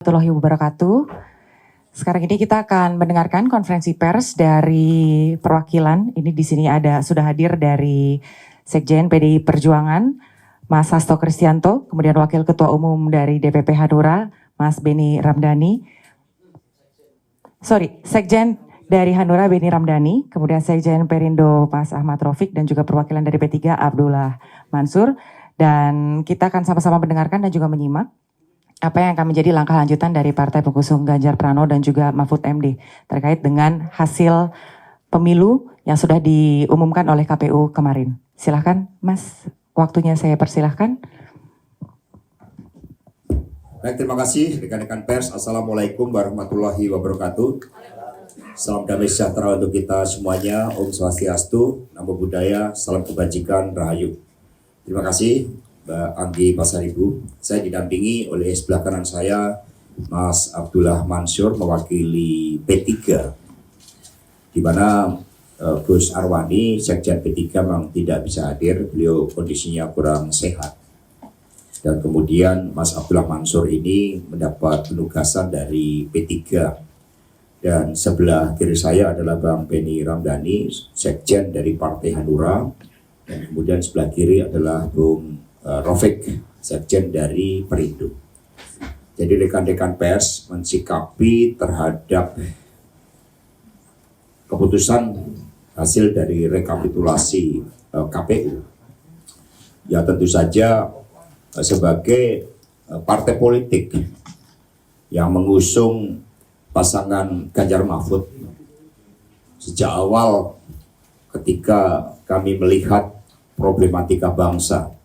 Warahmatullahi wabarakatuh. Sekarang ini kita akan mendengarkan konferensi pers dari perwakilan. Ini di sini sudah hadir dari Sekjen PDI Perjuangan, Mas Hasto Kristianto, kemudian Wakil Ketua Umum dari DPP Hanura, Mas Beni Ramdhani. Sekjen dari Hanura Beni Ramdhani, kemudian Sekjen Perindo Mas Ahmad Raufik, dan juga perwakilan dari P3 Abdullah Mansur. Dan kita akan sama-sama mendengarkan dan juga menyimak apa yang akan menjadi langkah lanjutan dari Partai Pengusung Ganjar Pranowo dan juga Mahfud MD terkait dengan hasil pemilu yang sudah diumumkan oleh KPU kemarin. Silahkan Mas, waktunya saya persilahkan. Baik, terima kasih rekan-rekan pers. Assalamualaikum warahmatullahi wabarakatuh. Salam damai sejahtera untuk kita semuanya. Om Swastiastu, Namo Buddhaya, salam kebajikan, rahayu. Terima kasih Mbak Anggi Pasaribu. Saya didampingi oleh sebelah kanan saya Mas Abdullah Mansur mewakili P3, di mana Gus Arwani Sekjen P3 memang tidak bisa hadir, beliau kondisinya kurang sehat. Dan kemudian Mas Abdullah Mansur ini mendapat penugasan dari P3. Dan sebelah kiri saya adalah Bang Beni Ramdhani, Sekjen dari Partai Hanura. Dan kemudian sebelah kiri adalah Bung Raufik, Sekjen dari Perindo. Jadi rekan-rekan pers mensikapi terhadap keputusan hasil dari rekapitulasi KPU. Ya tentu saja sebagai partai politik yang mengusung pasangan Ganjar Mahfud, sejak awal ketika kami melihat problematika bangsa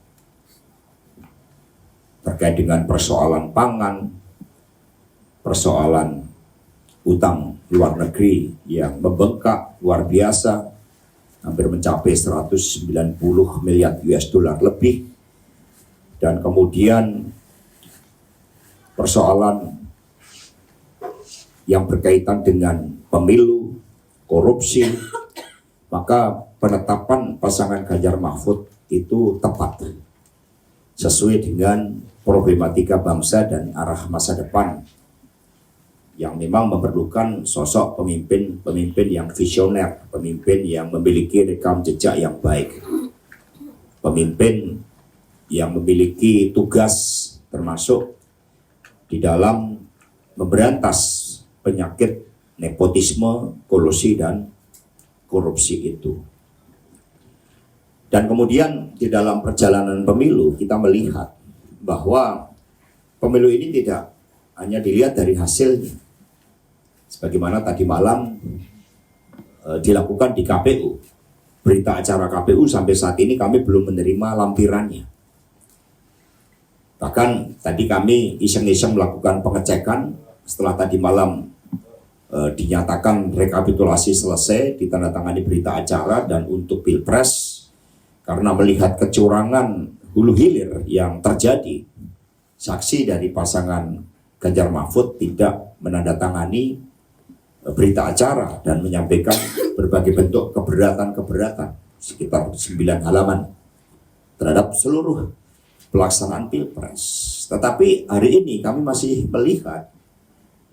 terkait dengan persoalan pangan, persoalan utang luar negeri yang membengkak luar biasa, hampir mencapai 190 miliar US dollar lebih, dan kemudian persoalan yang berkaitan dengan pemilu, korupsi, maka penetapan pasangan Ganjar Mahfud itu tepat, sesuai dengan problematika bangsa dan arah masa depan yang memang memerlukan sosok pemimpin yang visioner, pemimpin yang memiliki rekam jejak yang baik, pemimpin yang memiliki tugas termasuk di dalam memberantas penyakit nepotisme, kolusi, dan korupsi itu. Dan kemudian di dalam perjalanan pemilu kita melihat bahwa pemilu ini tidak hanya dilihat dari hasilnya, sebagaimana tadi malam dilakukan di KPU. Berita acara KPU sampai saat ini kami belum menerima lampirannya. Bahkan tadi kami iseng-iseng melakukan pengecekan setelah tadi malam dinyatakan rekapitulasi selesai, ditandatangani berita acara, dan untuk Pilpres, karena melihat kecurangan hulu hilir yang terjadi, saksi dari pasangan Ganjar Mahfud tidak menandatangani berita acara dan menyampaikan berbagai bentuk keberatan sekitar 9 halaman terhadap seluruh pelaksanaan Pilpres. Tetapi hari ini kami masih melihat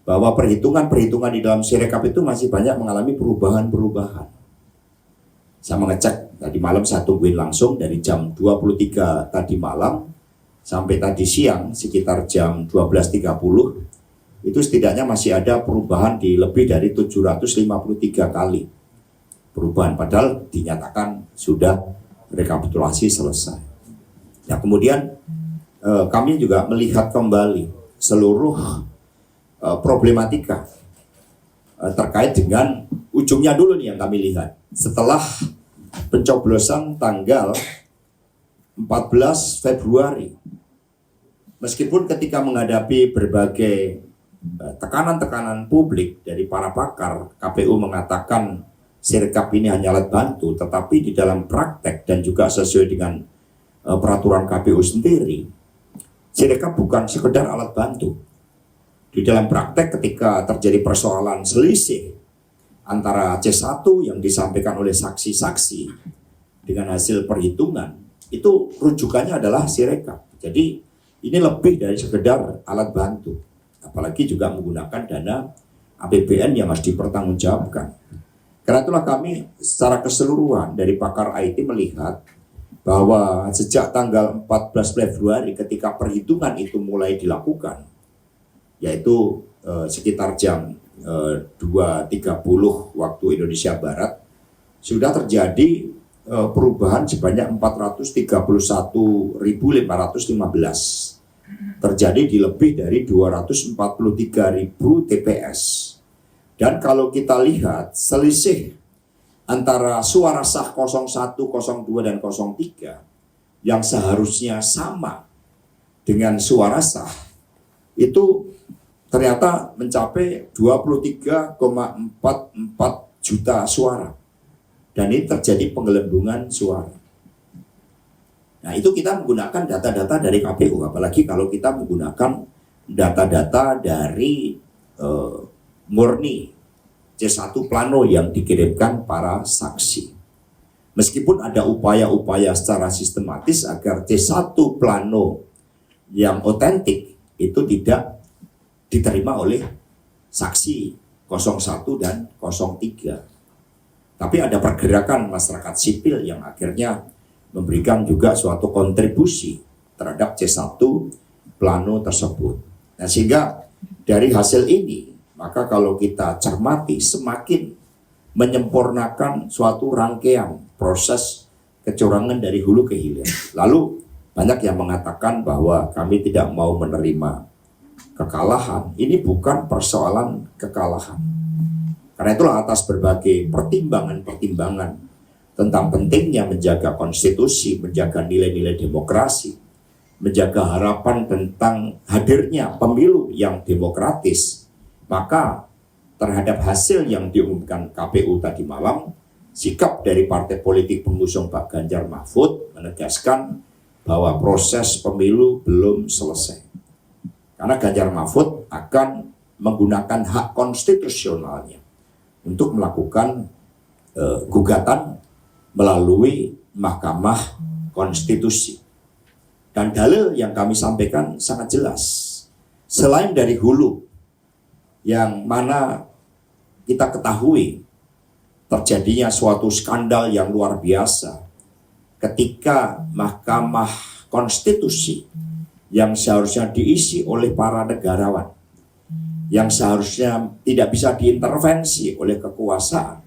bahwa perhitungan di dalam Sirekap itu masih banyak mengalami perubahan. Saya mengecek tadi malam, saya tungguin langsung dari jam 23 tadi malam sampai tadi siang sekitar jam 12.30, itu setidaknya masih ada perubahan di lebih dari 753 kali perubahan, padahal dinyatakan sudah rekapitulasi selesai. Ya, kemudian kami juga melihat kembali seluruh problematika terkait dengan ujungnya dulu nih yang kami lihat. Setelah pencoblosan tanggal 14 Februari, meskipun ketika menghadapi berbagai tekanan publik dari para pakar, KPU mengatakan Sirekap ini hanya alat bantu, tetapi di dalam praktek dan juga sesuai dengan peraturan KPU sendiri, Sirekap bukan sekedar alat bantu. Di dalam praktek ketika terjadi persoalan selisih antara C1 yang disampaikan oleh saksi-saksi dengan hasil perhitungan, itu rujukannya adalah Sirekap. Jadi ini lebih dari sekedar alat bantu. apalagi juga menggunakan dana APBN yang harus dipertanggungjawabkan. Karena itulah kami secara keseluruhan dari pakar IT melihat bahwa sejak tanggal 14 Februari ketika perhitungan itu mulai dilakukan, yaitu sekitar jam 2.30 waktu Indonesia Barat, sudah terjadi perubahan sebanyak 431.515. Terjadi di lebih dari 243.000 TPS. Dan kalau kita lihat selisih antara suara sah 01, 02, dan 03 yang seharusnya sama dengan suara sah itu ternyata mencapai 23,44 juta suara. Dan ini terjadi penggelembungan suara. Nah, itu kita menggunakan data-data dari KPU, apalagi kalau kita menggunakan data-data dari murni C1 plano yang dikirimkan para saksi. Meskipun ada upaya-upaya secara sistematis agar C1 plano yang otentik itu tidak diterima oleh saksi 01 dan 03. Tapi ada pergerakan masyarakat sipil yang akhirnya memberikan juga suatu kontribusi terhadap C1 plano tersebut. Nah, sehingga dari hasil ini, maka kalau kita cermati semakin menyempurnakan suatu rangkaian proses kecurangan dari hulu ke hilir. Lalu banyak yang mengatakan bahwa kami tidak mau menerima kekalahan. Ini bukan persoalan kekalahan. Karena itulah atas berbagai pertimbangan-pertimbangan tentang pentingnya menjaga konstitusi, menjaga nilai-nilai demokrasi, menjaga harapan tentang hadirnya pemilu yang demokratis, maka terhadap hasil yang diumumkan KPU tadi malam, sikap dari partai politik pengusung Pak Ganjar Mahfud menegaskan bahwa proses pemilu belum selesai. Karena Ganjar Mahfud akan menggunakan hak konstitusionalnya untuk melakukan gugatan melalui Mahkamah Konstitusi. Dan dalil yang kami sampaikan sangat jelas. Selain dari hulu, yang mana kita ketahui terjadinya suatu skandal yang luar biasa ketika Mahkamah Konstitusi yang seharusnya diisi oleh para negarawan, yang seharusnya tidak bisa diintervensi oleh kekuasaan,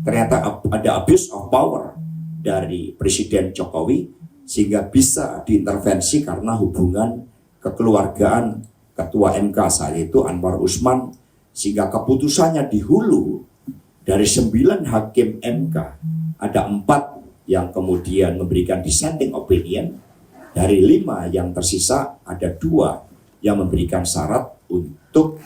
ternyata ada abuse of power dari Presiden Jokowi sehingga bisa diintervensi karena hubungan kekeluargaan Ketua MK saat itu Anwar Usman, sehingga keputusannya di hulu dari 9 hakim MK ada 4 yang kemudian memberikan dissenting opinion, dari 5 yang tersisa ada 2 yang memberikan syarat untuk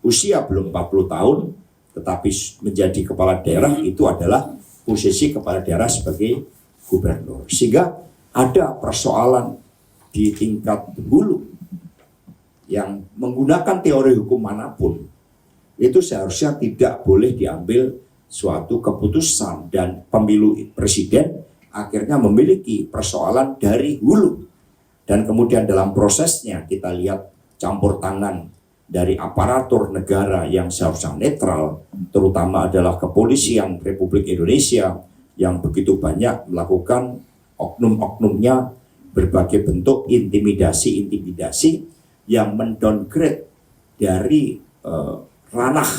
usia belum 40 tahun tetapi menjadi kepala daerah, itu adalah posisi kepala daerah sebagai gubernur. Sehingga ada persoalan di tingkat hulu yang menggunakan teori hukum manapun itu seharusnya tidak boleh diambil suatu keputusan, dan pemilu presiden akhirnya memiliki persoalan dari hulu. Dan kemudian dalam prosesnya kita lihat campur tangan dari aparatur negara yang seharusnya netral, terutama adalah kepolisian Republik Indonesia yang begitu banyak melakukan oknum-oknumnya berbagai bentuk intimidasi-intimidasi yang mendowngrade dari ranah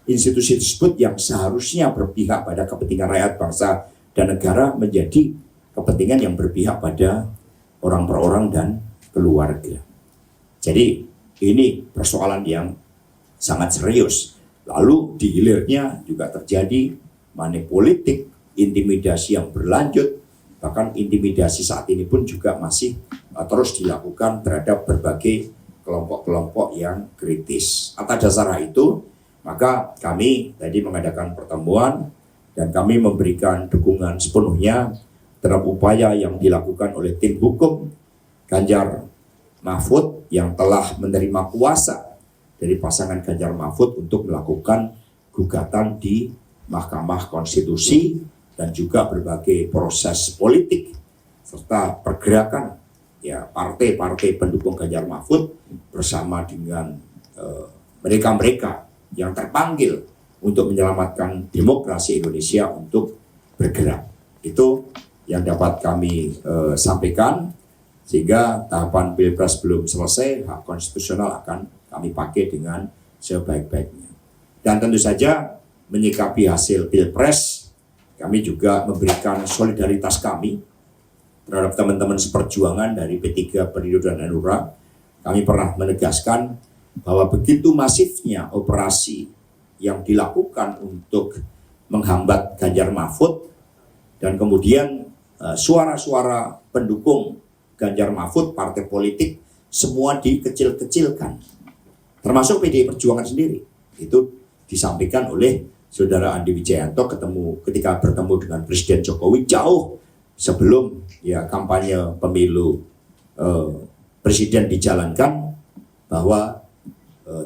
institusi tersebut yang seharusnya berpihak pada kepentingan rakyat, bangsa, dan negara menjadi kepentingan yang berpihak pada orang per orang dan keluarga. Jadi ini persoalan yang sangat serius. Lalu di hilirnya juga terjadi money politik, intimidasi yang berlanjut, bahkan intimidasi saat ini pun juga masih terus dilakukan terhadap berbagai kelompok-kelompok yang kritis. Atas dasar itu, maka kami tadi mengadakan pertemuan dan kami memberikan dukungan sepenuhnya terhadap upaya yang dilakukan oleh tim hukum Ganjar Mahfud yang telah menerima kuasa dari pasangan Ganjar Mahfud untuk melakukan gugatan di Mahkamah Konstitusi dan juga berbagai proses politik serta pergerakan ya partai-partai pendukung Ganjar Mahfud bersama dengan mereka-mereka yang terpanggil untuk menyelamatkan demokrasi Indonesia untuk bergerak. Itu yang dapat kami sampaikan, sehingga tahapan Pilpres belum selesai, hak konstitusional akan kami pakai dengan sebaik-baiknya. Dan tentu saja menyikapi hasil Pilpres, kami juga memberikan solidaritas kami terhadap teman-teman seperjuangan dari P3, Perindo, dan Hanura. Kami pernah menegaskan bahwa begitu masifnya operasi yang dilakukan untuk menghambat Ganjar Mahfud, dan kemudian suara-suara pendukung Ganjar Mahfud, partai politik, semua dikecil-kecilkan. Termasuk PDI Perjuangan sendiri. Itu disampaikan oleh Saudara Andi Wijayanto ketika bertemu dengan Presiden Jokowi jauh sebelum ya kampanye pemilu presiden dijalankan, bahwa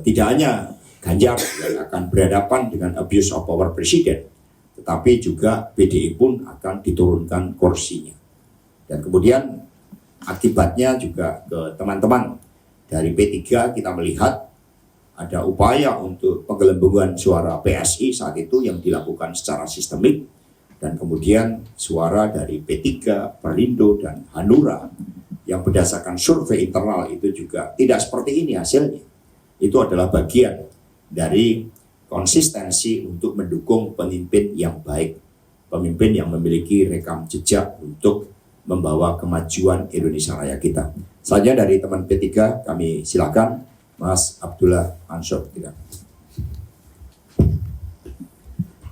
tidak hanya Ganjar yang akan berhadapan dengan abuse of power presiden, tetapi juga PDI pun akan diturunkan kursinya. Dan kemudian akibatnya juga ke teman-teman dari P3, kita melihat ada upaya untuk penggelembungan suara PSI saat itu yang dilakukan secara sistemik, dan kemudian suara dari P3, Perindo, dan Hanura yang berdasarkan survei internal itu juga tidak seperti ini hasilnya. Itu adalah bagian dari konsistensi untuk mendukung pemimpin yang baik, pemimpin yang memiliki rekam jejak untuk membawa kemajuan Indonesia Raya kita. Selanjutnya dari teman P3 kami silakan Mas Abdullah Mansur.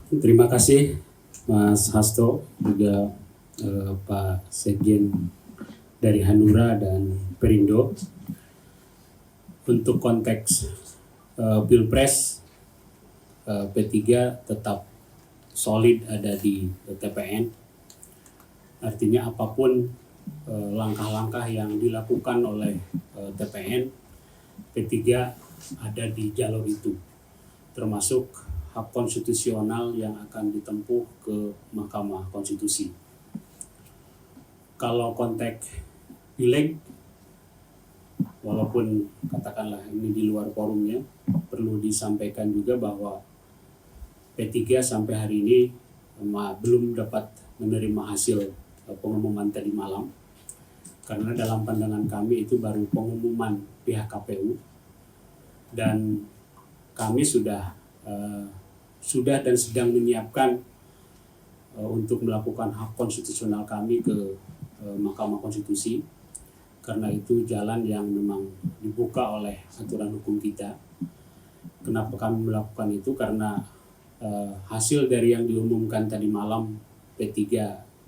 Terima kasih Mas Hasto, juga Pak Sekjen dari Hanura dan Perindo. Untuk konteks Pilpres, P3 tetap solid ada di TPN. Artinya apapun langkah-langkah yang dilakukan oleh TPN, P3 ada di jalur itu, termasuk hak konstitusional yang akan ditempuh ke Mahkamah Konstitusi. Kalau konteks pileg, walaupun katakanlah ini di luar forumnya, perlu disampaikan juga bahwa P3 sampai hari ini belum dapat menerima hasil pengumuman tadi malam, karena dalam pandangan kami itu baru pengumuman pihak KPU, dan kami sudah dan sedang menyiapkan untuk melakukan hak konstitusional kami ke Mahkamah Konstitusi, karena itu jalan yang memang dibuka oleh aturan hukum kita. Kenapa kami melakukan itu? Karena hasil dari yang diumumkan tadi malam P3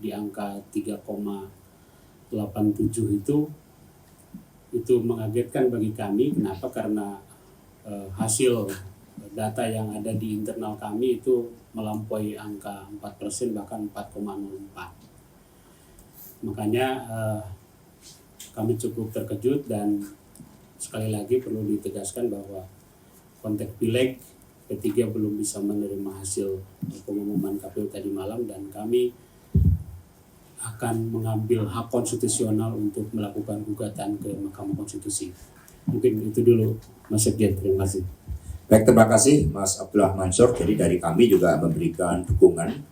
di angka 3,87 itu mengagetkan bagi kami. Kenapa? Karena hasil data yang ada di internal kami itu melampaui angka 4%, bahkan 4,04. Makanya kami cukup terkejut, dan sekali lagi perlu ditegaskan bahwa konteks pileg P3 belum bisa menerima hasil pengumuman KPU tadi malam, dan kami akan mengambil hak konstitusional untuk melakukan gugatan ke Mahkamah Konstitusi. Mungkin itu dulu Mas Sekjen, terima kasih. Baik, terima kasih Mas Abdullah Mansur. Jadi dari kami juga memberikan dukungan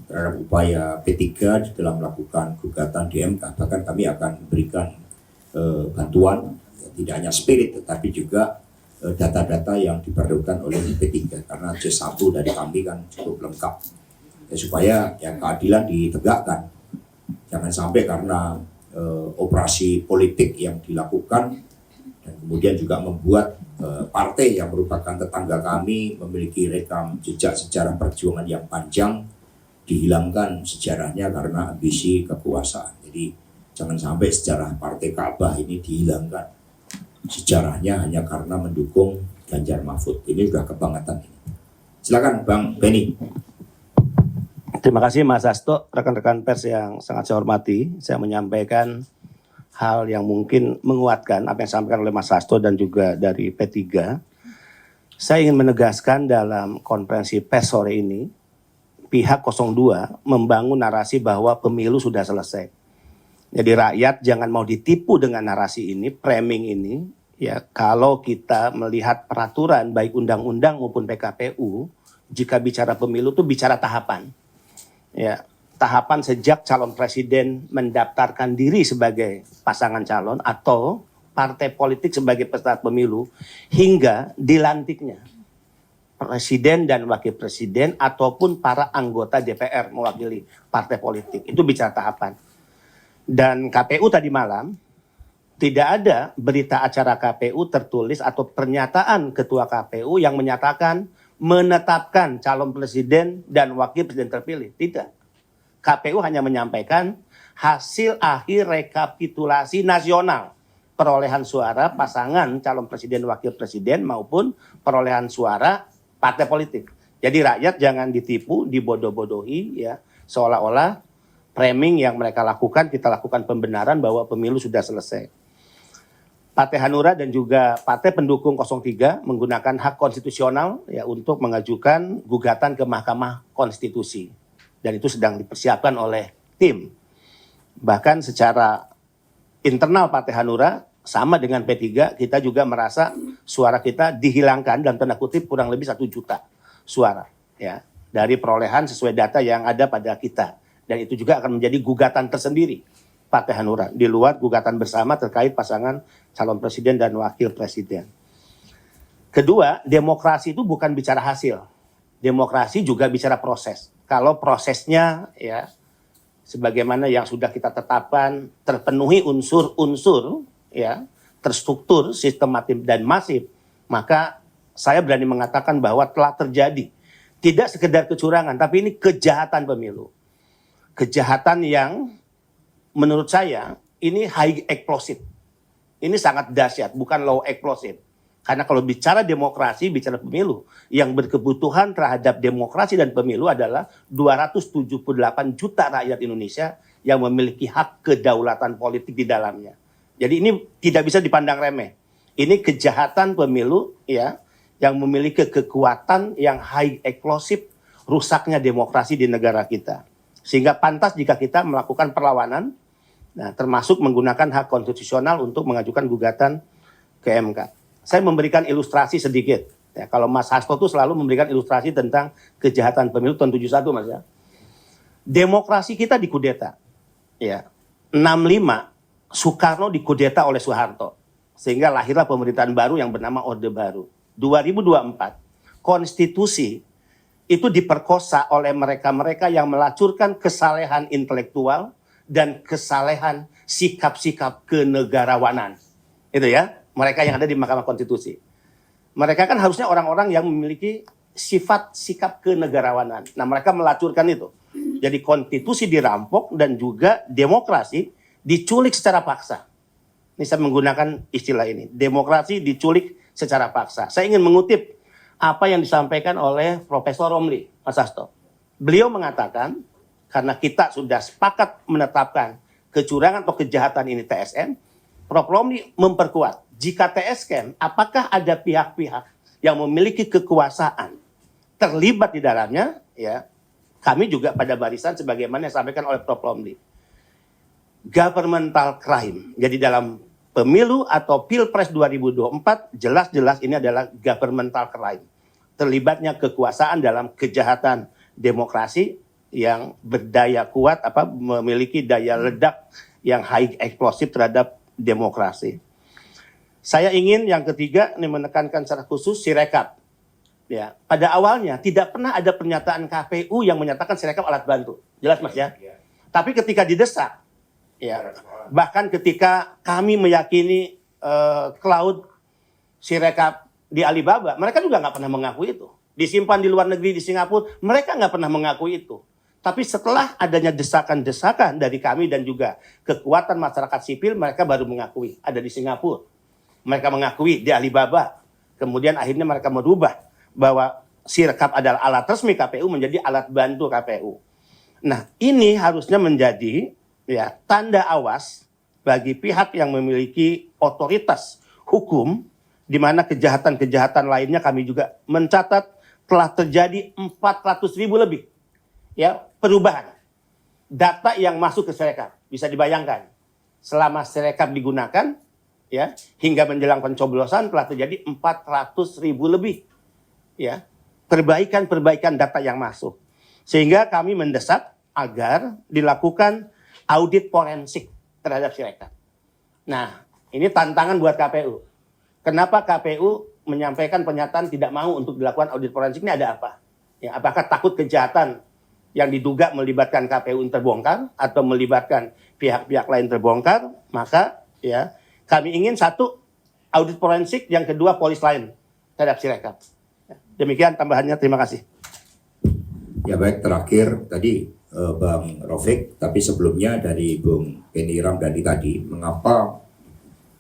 terhadap upaya P3 di dalam melakukan gugatan di MK. Bahkan kami akan memberikan bantuan, tidak hanya spirit tetapi juga data-data yang diperlukan oleh P3, karena C1 dari kami kan cukup lengkap ya, supaya yang keadilan ditegakkan. Jangan sampai karena operasi politik yang dilakukan dan kemudian juga membuat partai yang merupakan tetangga kami memiliki rekam jejak sejarah perjuangan yang panjang dihilangkan sejarahnya karena ambisi kekuasaan. Jadi jangan sampai sejarah Partai Ka'bah ini dihilangkan sejarahnya hanya karena mendukung Ganjar Mahfud. Ini sudah kebangetan ini. Silakan Bang Benny. Terima kasih Mas Hasto, rekan-rekan pers yang sangat saya hormati. Saya menyampaikan hal yang mungkin menguatkan apa yang disampaikan oleh Mas Hasto dan juga dari P3. Saya ingin menegaskan dalam konferensi pers sore ini, pihak 02 membangun narasi bahwa pemilu sudah selesai. Jadi rakyat jangan mau ditipu dengan narasi ini, framing ini. Ya, kalau kita melihat peraturan baik undang-undang maupun PKPU, jika bicara pemilu itu bicara tahapan. Ya, tahapan sejak calon presiden mendaftarkan diri sebagai pasangan calon atau partai politik sebagai peserta pemilu hingga dilantiknya presiden dan wakil presiden ataupun para anggota DPR mewakili partai politik. Itu bicara tahapan. Dan KPU tadi malam tidak ada berita acara KPU tertulis atau pernyataan ketua KPU yang menyatakan menetapkan calon presiden dan wakil presiden terpilih. Tidak. KPU hanya menyampaikan hasil akhir rekapitulasi nasional perolehan suara pasangan calon presiden wakil presiden maupun perolehan suara partai politik. Jadi rakyat jangan ditipu, dibodoh-bodohi ya, seolah-olah framing yang mereka lakukan, kita lakukan pembenaran bahwa pemilu sudah selesai. Partai Hanura dan juga partai pendukung 03 menggunakan hak konstitusional ya untuk mengajukan gugatan ke Mahkamah Konstitusi. Dan itu sedang dipersiapkan oleh tim. Bahkan secara internal Partai Hanura sama dengan P3, kita juga merasa suara kita dihilangkan dalam tanda kutip kurang lebih 1 juta suara ya dari perolehan sesuai data yang ada pada kita. Dan itu juga akan menjadi gugatan tersendiri Partai Hanura di luar gugatan bersama terkait pasangan calon presiden dan wakil presiden. Kedua, demokrasi itu bukan bicara hasil. Demokrasi juga bicara proses. Kalau prosesnya ya sebagaimana yang sudah kita tetapkan terpenuhi unsur-unsur ya terstruktur, sistematis dan masif, maka saya berani mengatakan bahwa telah terjadi tidak sekedar kecurangan tapi ini kejahatan pemilu. Kejahatan yang menurut saya ini high explosive. Ini sangat dahsyat, bukan low explosive. Karena kalau bicara demokrasi, bicara pemilu, yang berkebutuhan terhadap demokrasi dan pemilu adalah 278 juta rakyat Indonesia yang memiliki hak kedaulatan politik di dalamnya. Jadi ini tidak bisa dipandang remeh. Ini kejahatan pemilu ya yang memiliki kekuatan yang high explosive, rusaknya demokrasi di negara kita. Sehingga pantas jika kita melakukan perlawanan, nah, termasuk menggunakan hak konstitusional untuk mengajukan gugatan ke MK. Saya memberikan ilustrasi sedikit. Ya, kalau Mas Hasto itu selalu memberikan ilustrasi tentang kejahatan pemilu tahun 71, Mas ya. Demokrasi kita dikudeta. Ya, 65 Soekarno dikudeta oleh Soeharto. Sehingga lahirlah pemerintahan baru yang bernama Orde Baru. 2024, konstitusi itu diperkosa oleh mereka-mereka yang melacurkan kesalehan intelektual dan kesalehan sikap-sikap kenegarawanan. Itu ya, mereka yang ada di Mahkamah Konstitusi. Mereka kan harusnya orang-orang yang memiliki sifat sikap kenegarawanan. Nah, mereka melacurkan itu. Jadi konstitusi dirampok dan juga demokrasi diculik secara paksa. Ini saya menggunakan istilah ini. Demokrasi diculik secara paksa. Saya ingin mengutip apa yang disampaikan oleh Profesor Romli, Mas Hasto. Beliau mengatakan, karena kita sudah sepakat menetapkan kecurangan atau kejahatan ini TSM, Prof. Romli memperkuat, jika TSM, apakah ada pihak-pihak yang memiliki kekuasaan terlibat di dalamnya, ya, kami juga pada barisan sebagaimana yang disampaikan oleh Prof. Romli. Governmental crime. Jadi dalam pemilu atau Pilpres 2024, jelas-jelas ini adalah governmental crime. Terlibatnya kekuasaan dalam kejahatan demokrasi yang berdaya kuat, memiliki daya ledak yang high explosive terhadap demokrasi. Saya ingin yang ketiga ini menekankan secara khusus Sirekap. Ya, pada awalnya tidak pernah ada pernyataan KPU yang menyatakan Sirekap alat bantu. Jelas Mas ya? Tapi ketika didesak, ya, bahkan ketika kami meyakini cloud Sirekap di Alibaba, mereka juga nggak pernah mengakui itu. Disimpan di luar negeri di Singapura, mereka nggak pernah mengakui itu. Tapi setelah adanya desakan-desakan dari kami dan juga kekuatan masyarakat sipil, mereka baru mengakui. Ada di Singapura, mereka mengakui di Alibaba. Kemudian akhirnya mereka merubah bahwa Sirekap adalah alat resmi KPU menjadi alat bantu KPU. Nah, ini harusnya menjadi ya tanda awas bagi pihak yang memiliki otoritas hukum, di mana kejahatan-kejahatan lainnya kami juga mencatat telah terjadi 400.000 lebih ya perubahan data yang masuk ke Sirekap. Bisa dibayangkan selama Sirekap digunakan, ya, hingga menjelang pencoblosan telah terjadi 400.000 lebih, ya, perbaikan data yang masuk. Sehingga kami mendesak agar dilakukan audit forensik terhadap Sirekap. Nah, ini tantangan buat KPU. Kenapa KPU menyampaikan pernyataan tidak mau untuk dilakukan audit forensik, ini ada apa? Ya, apakah takut kejahatan yang diduga melibatkan KPU terbongkar atau melibatkan pihak-pihak lain terbongkar? Maka ya kami ingin satu audit forensik, yang kedua polis lain terhadap Sirekap. Demikian tambahannya, terima kasih. Ya baik, terakhir tadi Bang Raufik, tapi sebelumnya dari Bung Beni Ramdhani tadi, mengapa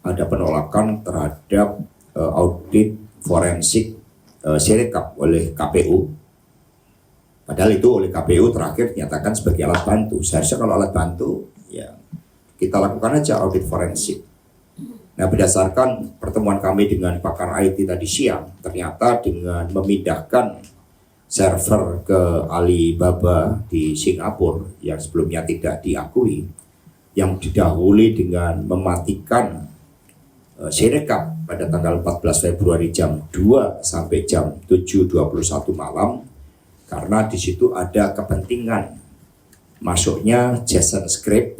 ada penolakan terhadap audit forensik Sirekap oleh KPU? Padahal itu oleh KPU terakhir dinyatakan sebagai alat bantu. Seharusnya kalau alat bantu, ya kita lakukan aja audit forensik. Nah, berdasarkan pertemuan kami dengan pakar IT tadi siang, ternyata dengan memindahkan server ke Alibaba di Singapura yang sebelumnya tidak diakui, yang didahului dengan mematikan Sirekap pada tanggal 14 Februari jam 2 sampai jam 7.21 malam, karena di situ ada kepentingan masuknya Jason Script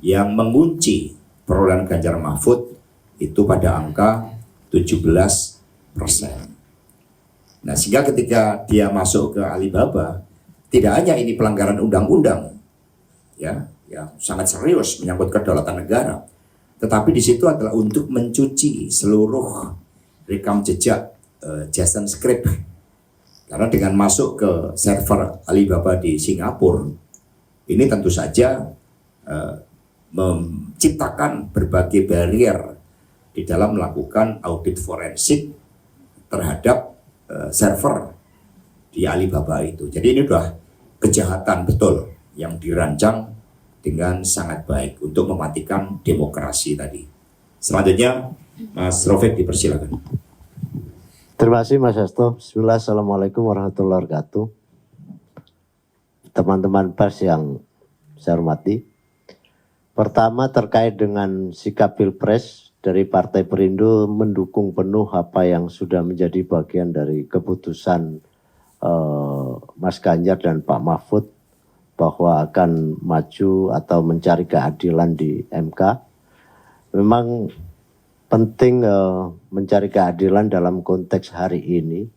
yang mengunci perolehan Ganjar Mahfud itu pada angka 17%. Nah, sehingga ketika dia masuk ke Alibaba, tidak hanya ini pelanggaran undang-undang, ya, yang sangat serius menyangkut kedaulatan negara, tetapi di situ adalah untuk mencuci seluruh rekam jejak Jason Script. Karena dengan masuk ke server Alibaba di Singapura, ini tentu saja menciptakan berbagai barrier di dalam melakukan audit forensik terhadap server di Alibaba itu. Jadi ini sudah kejahatan betul yang dirancang dengan sangat baik untuk mematikan demokrasi tadi. Selanjutnya, Mas Raufik dipersilakan. Terima kasih Mas Hasto. Bismillah, Assalamualaikum warahmatullahi wabarakatuh. Teman-teman pers yang saya hormati. Pertama, terkait dengan sikap Pilpres dari Partai Perindo, mendukung penuh apa yang sudah menjadi bagian dari keputusan Mas Ganjar dan Pak Mahfud bahwa akan maju atau mencari keadilan di MK. Memang penting mencari keadilan dalam konteks hari ini.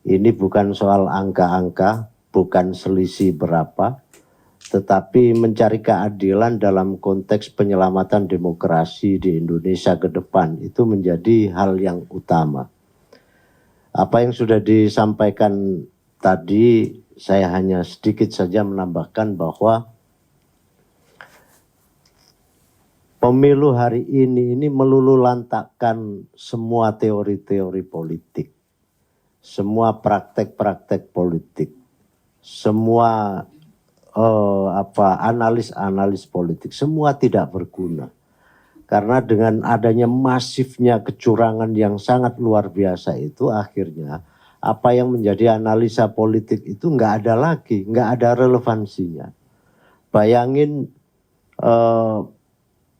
Ini bukan soal angka-angka, bukan selisih berapa, tetapi mencari keadilan dalam konteks penyelamatan demokrasi di Indonesia ke depan itu menjadi hal yang utama. Apa yang sudah disampaikan tadi, saya hanya sedikit saja menambahkan bahwa pemilu hari ini melulu lantakkan semua teori-teori politik, semua praktek-praktek politik, semua analis-analis politik, semua tidak berguna. Karena dengan adanya masifnya kecurangan yang sangat luar biasa itu, akhirnya apa yang menjadi analisa politik itu nggak ada lagi, nggak ada relevansinya. Bayangin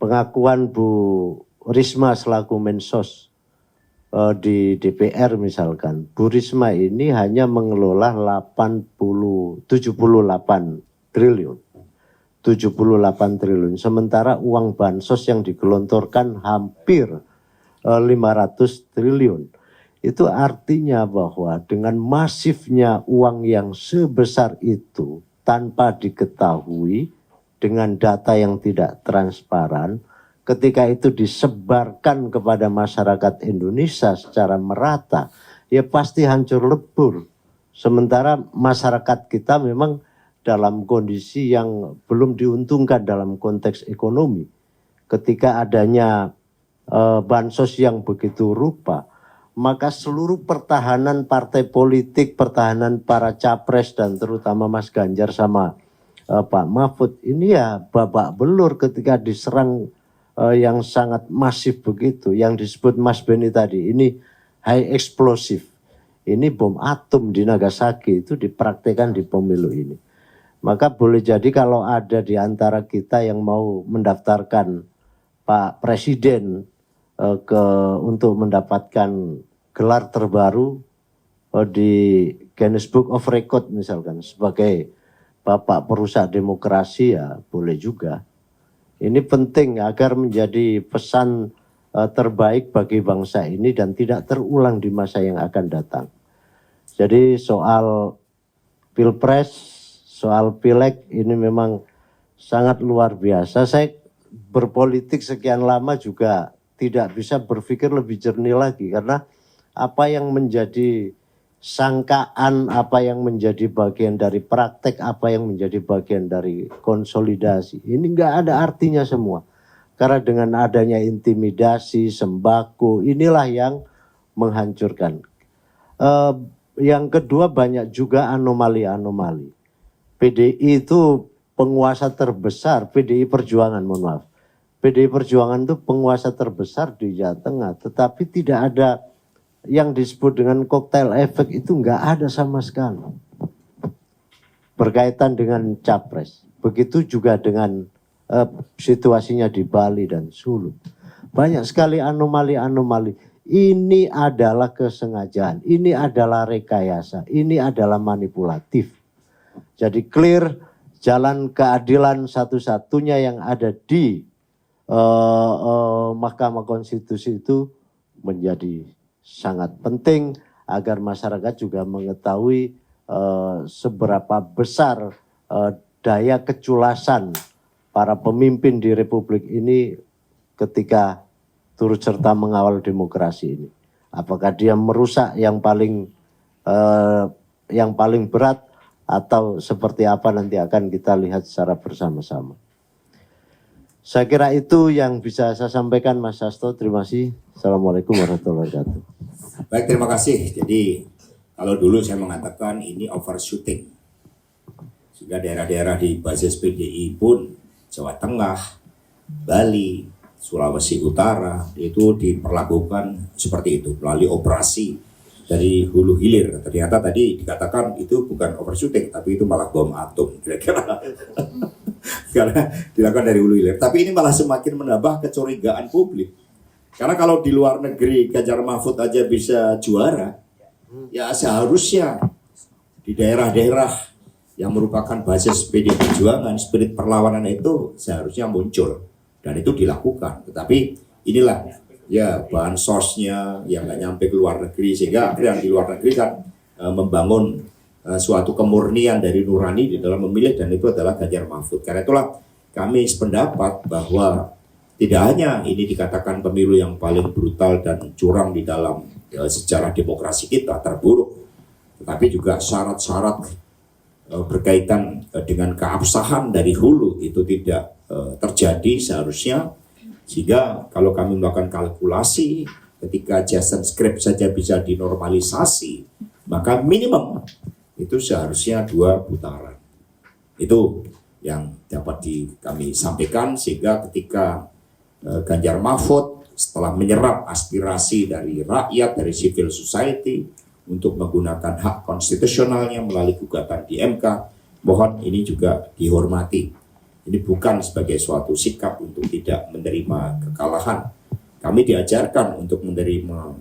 pengakuan Bu Risma selaku Mensos di DPR misalkan. Bu Risma ini hanya mengelola 78 triliun. 78 triliun. Sementara uang bansos yang digelontorkan hampir 500 triliun. Itu artinya bahwa dengan masifnya uang yang sebesar itu tanpa diketahui, dengan data yang tidak transparan, ketika itu disebarkan kepada masyarakat Indonesia secara merata, ya pasti hancur lebur. Sementara masyarakat kita memang dalam kondisi yang belum diuntungkan dalam konteks ekonomi. Ketika adanya bansos yang begitu rupa, maka seluruh pertahanan partai politik, pertahanan para capres dan terutama Mas Ganjar sama Pak Mahfud ini ya babak belur ketika diserang yang sangat masif begitu. Yang disebut Mas Beni tadi, ini high explosive. Ini bom atom di Nagasaki itu dipraktikkan di pemilu ini. Maka boleh jadi kalau ada di antara kita yang mau mendaftarkan Pak Presiden untuk mendapatkan gelar terbaru di Guinness Book of Record misalkan sebagai Bapak Perusak Demokrasi, ya boleh juga. Ini penting agar menjadi pesan terbaik bagi bangsa ini dan tidak terulang di masa yang akan datang. Jadi soal Pilpres, soal Pileg ini memang sangat luar biasa. Saya berpolitik sekian lama juga tidak bisa berpikir lebih jernih lagi karena apa yang menjadi sangkaan, apa yang menjadi bagian dari praktek, apa yang menjadi bagian dari konsolidasi. Ini nggak ada artinya semua. Karena dengan adanya intimidasi, sembako, inilah yang menghancurkan. Yang kedua banyak juga anomali-anomali. PDI itu penguasa terbesar, PDI Perjuangan, mohon maaf. PDI Perjuangan itu penguasa terbesar di Jawa Tengah, tetapi tidak ada yang disebut dengan koktail efek itu nggak ada sama sekali. Berkaitan dengan Capres. Begitu juga dengan situasinya di Bali dan Sulu. Banyak sekali anomali-anomali. Ini adalah kesengajaan, ini adalah rekayasa, ini adalah manipulatif. Jadi clear, jalan keadilan satu-satunya yang ada di Mahkamah Konstitusi itu menjadi sangat penting agar masyarakat juga mengetahui seberapa besar daya keculasan para pemimpin di Republik ini ketika turut serta mengawal demokrasi ini. Apakah dia merusak yang paling berat atau seperti apa nanti akan kita lihat secara bersama-sama. Saya kira itu yang bisa saya sampaikan, Mas Hasto. Terima kasih. Assalamualaikum warahmatullahi wabarakatuh. Baik, terima kasih. Jadi kalau dulu saya mengatakan ini overshooting. Sehingga daerah-daerah di basis PDI pun Jawa Tengah, Bali, Sulawesi Utara itu diperlakukan seperti itu melalui operasi dari hulu hilir. Ternyata tadi dikatakan itu bukan overshooting, tapi itu malah bom atom kira-kira. Karena dilakukan dari hulu hilir. Tapi ini malah semakin menambah kecurigaan publik. Karena kalau di luar negeri Ganjar Mahfud aja bisa juara, ya seharusnya di daerah-daerah yang merupakan basis PD Perjuangan, spirit perlawanan itu seharusnya muncul. Dan itu dilakukan. Tetapi inilah ya bahan sosnya yang nggak nyampe ke luar negeri. Sehingga yang di luar negeri kan membangun suatu kemurnian dari nurani di dalam memilih, dan itu adalah Ganjar Mahfud. Karena itulah kami sependapat bahwa tidak hanya ini dikatakan pemilu yang paling brutal dan curang di dalam sejarah demokrasi kita, terburuk, tetapi juga syarat-syarat berkaitan dengan keabsahan dari hulu itu tidak terjadi seharusnya. Sehingga kalau kami melakukan kalkulasi ketika Jason Script saja bisa dinormalisasi, maka minimum itu seharusnya 2 putaran. Itu yang dapat kami sampaikan, sehingga ketika Ganjar Mahfud setelah menyerap aspirasi dari rakyat, dari civil society untuk menggunakan hak konstitusionalnya melalui gugatan di MK, mohon ini juga dihormati. Ini bukan sebagai suatu sikap untuk tidak menerima kekalahan. Kami diajarkan untuk menerima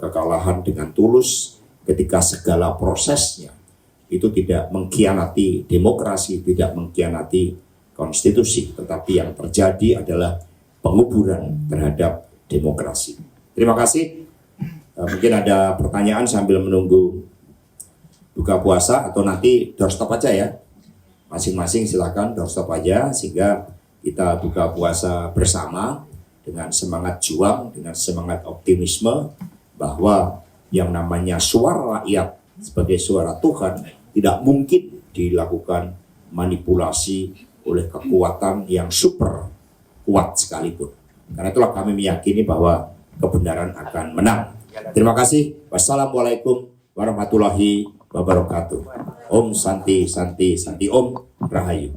kekalahan dengan tulus ketika segala prosesnya itu tidak mengkhianati demokrasi, tidak mengkhianati konstitusi, tetapi yang terjadi adalah penguburan terhadap demokrasi. Terima kasih. Mungkin ada pertanyaan sambil menunggu buka puasa, atau nanti doorstop aja ya. Masing-masing silakan doorstop aja, sehingga kita buka puasa bersama dengan semangat juang, dengan semangat optimisme bahwa yang namanya suara rakyat sebagai suara Tuhan tidak mungkin dilakukan manipulasi oleh kekuatan yang super kuat sekalipun. Karena itulah kami meyakini bahwa kebenaran akan menang. Terima kasih. Wassalamualaikum warahmatullahi wabarakatuh. Om Santi Santi Santi Om Rahayu.